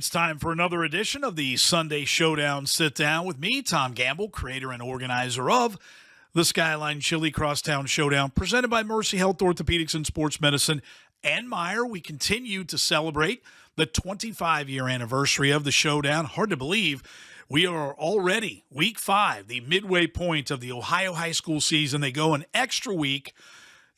It's time for another edition of the Sunday Showdown Sit Down with me, Tom Gamble, creator and organizer of the Skyline Chili Crosstown Showdown, presented by Mercy Health Orthopedics and Sports Medicine and Meyer. We continue to celebrate the 25-year anniversary of the Showdown. Hard to believe we are already week 5, the midway point of the Ohio high school season. They go an extra week.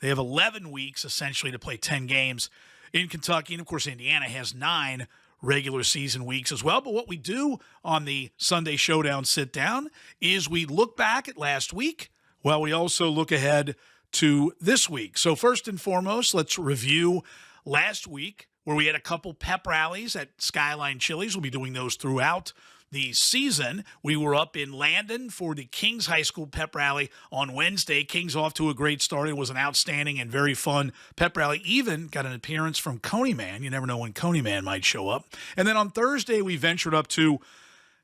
They have 11 weeks, essentially, to play 10 games in Kentucky. And, of course, Indiana has 9 regular season weeks as well. But what we do on the Sunday Showdown Sit Down is we look back at last week while we also look ahead to this week. So first and foremost, let's review last week where we had a couple pep rallies at Skyline Chili's. We'll be doing those throughout the season. We were up in Landon for the Kings High School pep rally on Wednesday. Kings off to a great start. It was an outstanding and very fun pep rally. Even got an appearance from Coney Man. You never know when Coney Man might show up. And then on Thursday, we ventured up to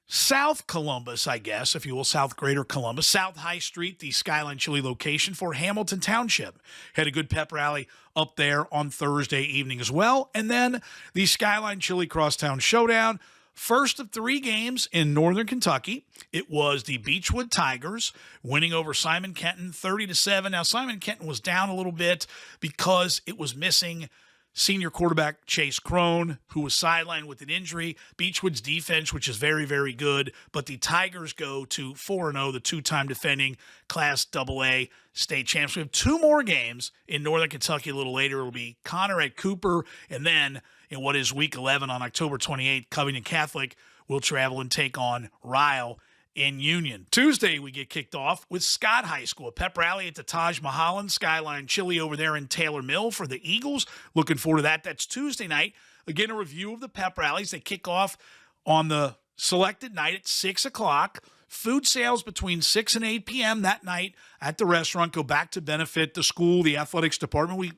South Columbus, I guess, if you will, South Greater Columbus, South High Street, the Skyline Chili location for Hamilton Township. Had a good pep rally up there on Thursday evening as well. And then the Skyline Chili Crosstown Showdown. First of 3 games in Northern Kentucky. It was the Beechwood Tigers winning over Simon Kenton 30-7. Now, Simon Kenton was down a little bit because it was missing senior quarterback Chase Crone, who was sidelined with an injury. Beechwood's defense, which is very, very good, but the Tigers go to 4-0, the 2-time defending Class AA state champs. We have 2 more games in Northern Kentucky a little later. It'll be Connor at Cooper, and then in what is Week 11 on October 28th, Covington Catholic will travel and take on Ryle in Union. Tuesday, we get kicked off with Scott High School, a pep rally at the Taj Mahal Skyline Chili over there in Taylor Mill for the Eagles. Looking forward to that. That's Tuesday night. Again, a review of the pep rallies. They kick off on the selected night at 6 o'clock. Food sales between 6 and 8 p.m. that night at the restaurant go back to benefit the school, the athletics department. We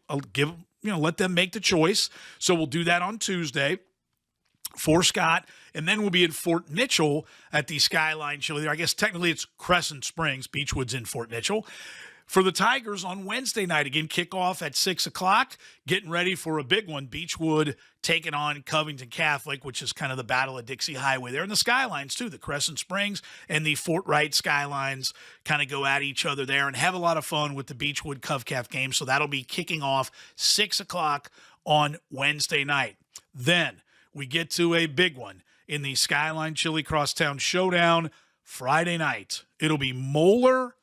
let them make the choice. So we'll do that on Tuesday for Scott, and then we'll be in Fort Mitchell at the Skyline Chili. I guess technically it's Crescent Springs. Beechwood's in Fort Mitchell. For the Tigers on Wednesday night, again, kickoff at 6 o'clock, getting ready for a big one. Beechwood taking on Covington Catholic, which is kind of the Battle of Dixie Highway there. And the Skylines, too. The Crescent Springs and the Fort Wright Skylines kind of go at each other there and have a lot of fun with the Beechwood Cov-Caf game. So that'll be kicking off 6 o'clock on Wednesday night. Then we get to a big one in the Skyline Chili Crosstown Showdown Friday night. It'll be Moeller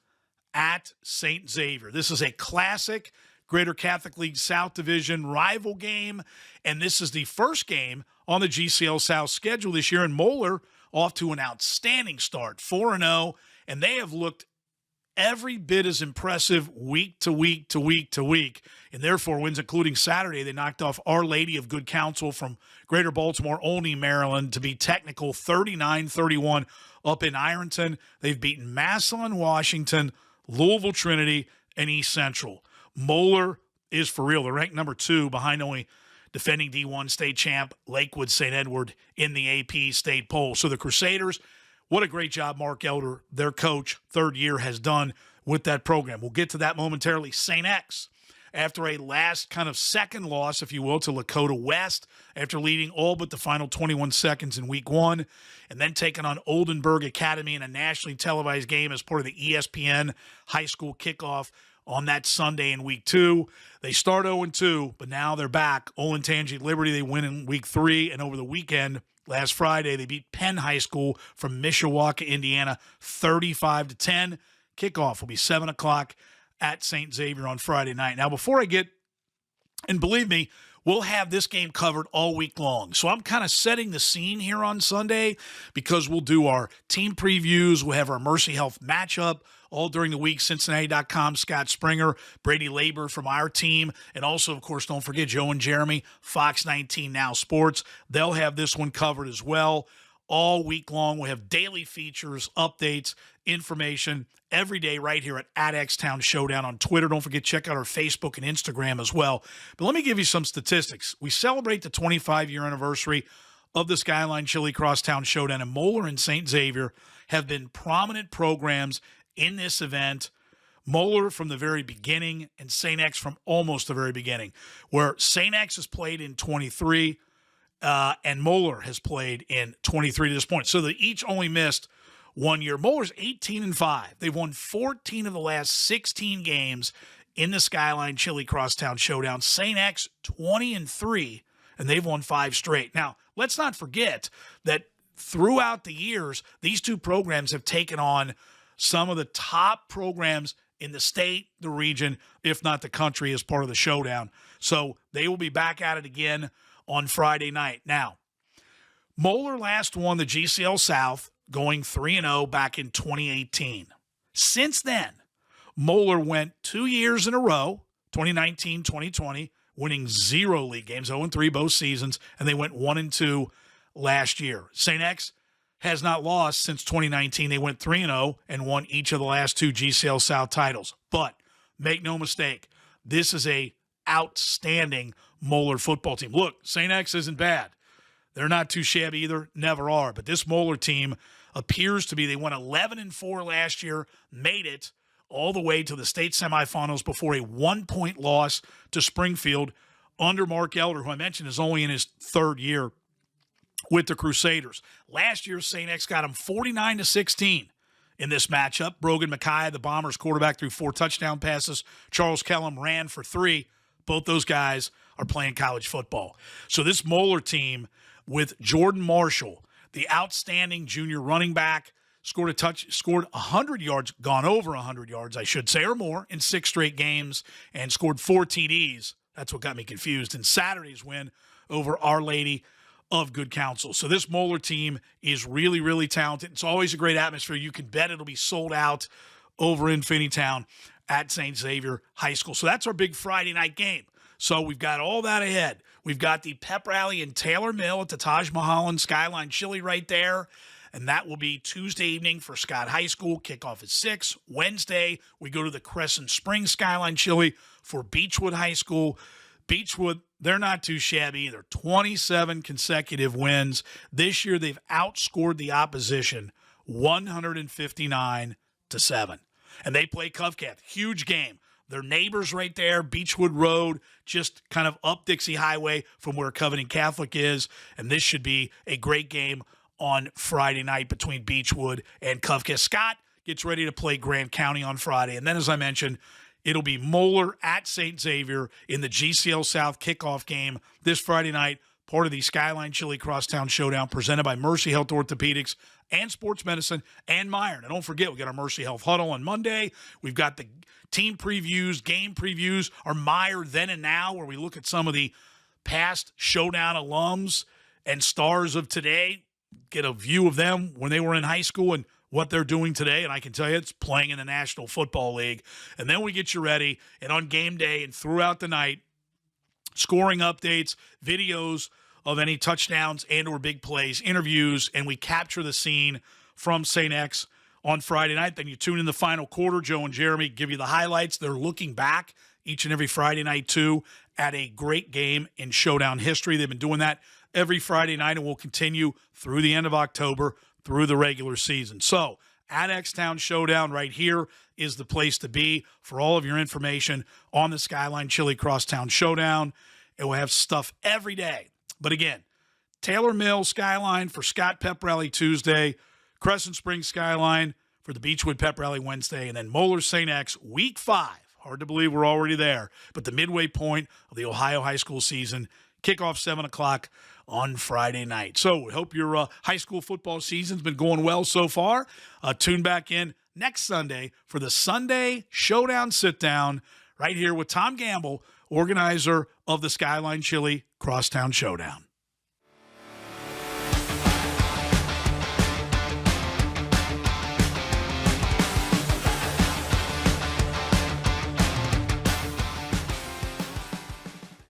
at St. Xavier. This is a classic Greater Catholic League South Division rival game, and this is the first game on the GCL South schedule this year, and Moeller off to an outstanding start, 4-0, and they have looked every bit as impressive week to week to week to week. In their 4 wins, including Saturday, they knocked off Our Lady of Good Counsel from Greater Baltimore, Olney, Maryland, to be technical, 39-31 up in Ironton. They've beaten Massillon, Washington, Louisville Trinity, and East Central. Moeller is for real. They're ranked number 2 behind only defending D1 state champ Lakewood St. Edward in the AP state poll. So the Crusaders, what a great job Mark Elder, their coach, 3rd year, has done with that program. We'll get to that momentarily. St. X, after a last kind of second loss, if you will, to Lakota West, after leading all but the final 21 seconds in Week 1, and then taking on Oldenburg Academy in a nationally televised game as part of the ESPN high school kickoff on that Sunday in Week 2. They start 0-2, but now they're back. Olentangy Liberty, they win in Week 3, and over the weekend, last Friday, they beat Penn High School from Mishawaka, Indiana, 35-10. Kickoff will be 7 o'clock at St. Xavier on Friday night. Now, before I get, and believe me, we'll have this game covered all week long. So I'm kind of setting the scene here on Sunday because we'll do our team previews. We'll have our Mercy Health matchup all during the week. Cincinnati.com, Scott Springer, Brady Labor from our team. And also, of course, don't forget Joe and Jeremy, Fox 19 Now Sports. They'll have this one covered as well. All week long, we have daily features, updates, information every day right here at Xtown Showdown on Twitter. Don't forget, check out our Facebook and Instagram as well. But let me give you some statistics. We celebrate the 25-year anniversary of the Skyline Chili Crosstown Showdown, and Moeller and St. Xavier have been prominent programs in this event. Moeller from the very beginning and St. X from almost the very beginning, where St. X has played in 23 and Moeller has played in 23 to this point. So they each only missed 1 year. Moeller's 18-5. They've won 14 of the last 16 games in the Skyline Chili Crosstown Showdown. St. X 20-3, and they've won 5 straight. Now, let's not forget that throughout the years, these two programs have taken on some of the top programs in the state, the region, if not the country, as part of the Showdown. So they will be back at it again on Friday night. Now, Moeller last won the GCL South going 3-0 back in 2018. Since then, Moeller went 2 years in a row, 2019, 2020, winning 0 league games, 0-3 both seasons, and they went 1-2 last year. St. X has not lost since 2019. They went 3-0 and won each of the last 2 GCL South titles. But make no mistake, this is a outstanding Moeller football team. Look, St. X isn't bad. They're not too shabby either, never are. But this Moeller team appears to be, they went 11-4 last year, made it all the way to the state semifinals before a 1-point loss to Springfield under Mark Elder, who I mentioned is only in his 3rd year with the Crusaders. Last year, St. X got him 49-16 in this matchup. Brogan Mackay, the Bombers quarterback, threw 4 touchdown passes. Charles Kellum ran for 3. Both those guys are playing college football. So this Moeller team with Jordan Marshall, the outstanding junior running back, scored 100 yards, gone over 100 yards, I should say, or more, in 6 straight games, and scored 4 TDs. That's what got me confused in Saturday's win over Our Lady of Good Counsel. So this Moeller team is really, really talented. It's always a great atmosphere. You can bet it'll be sold out over in Finneytown at St. Xavier High School. So that's our big Friday night game. So we've got all that ahead. We've got the pep rally in Taylor Mill at the Taj Mahal and Skyline Chili right there. And that will be Tuesday evening for Scott High School. Kickoff at 6. Wednesday, we go to the Crescent Springs Skyline Chili for Beechwood High School. Beechwood, they're not too shabby either. 27 consecutive wins. This year, they've outscored the opposition 159-7. And they play Covcath. Huge game. Their neighbors right there, Beechwood Road, just kind of up Dixie Highway from where Covenant Catholic is. And this should be a great game on Friday night between Beechwood and Covcath. Scott gets ready to play Grant County on Friday. And then, as I mentioned, it'll be Moeller at St. Xavier in the GCL South kickoff game this Friday night, part of the Skyline Chili Crosstown Showdown presented by Mercy Health Orthopedics and Sports Medicine and Meyer. Now, don't forget, we got our Mercy Health Huddle on Monday. We've got the team previews, game previews, our Meyer Then and Now, where we look at some of the past Showdown alums and stars of today, get a view of them when they were in high school and what they're doing today. And I can tell you, it's playing in the National Football League. And then we get you ready, and on game day and throughout the night, scoring updates, videos of any touchdowns and or big plays, interviews, and we capture the scene from St. X on Friday night. Then you tune in the final quarter. Joe and Jeremy give you the highlights. They're looking back each and every Friday night, too, at a great game in Showdown history. They've been doing that every Friday night and will continue through the end of October, through the regular season. So at X-Town Showdown right here is the place to be for all of your information on the Skyline Chili Crosstown Showdown. It will have stuff every day. But again, Taylor Mill Skyline for Scott Pep Rally Tuesday, Crescent Springs Skyline for the Beechwood Pep Rally Wednesday, and then Moeller St. X Week 5. Hard to believe we're already there, but the midway point of the Ohio high school season, kickoff 7 o'clock on Friday night. So we hope your high school football season's been going well so far. Tune back in next Sunday for the Sunday Showdown Sit-Down right here with Tom Gamble, organizer of the Skyline Chili Crosstown Showdown.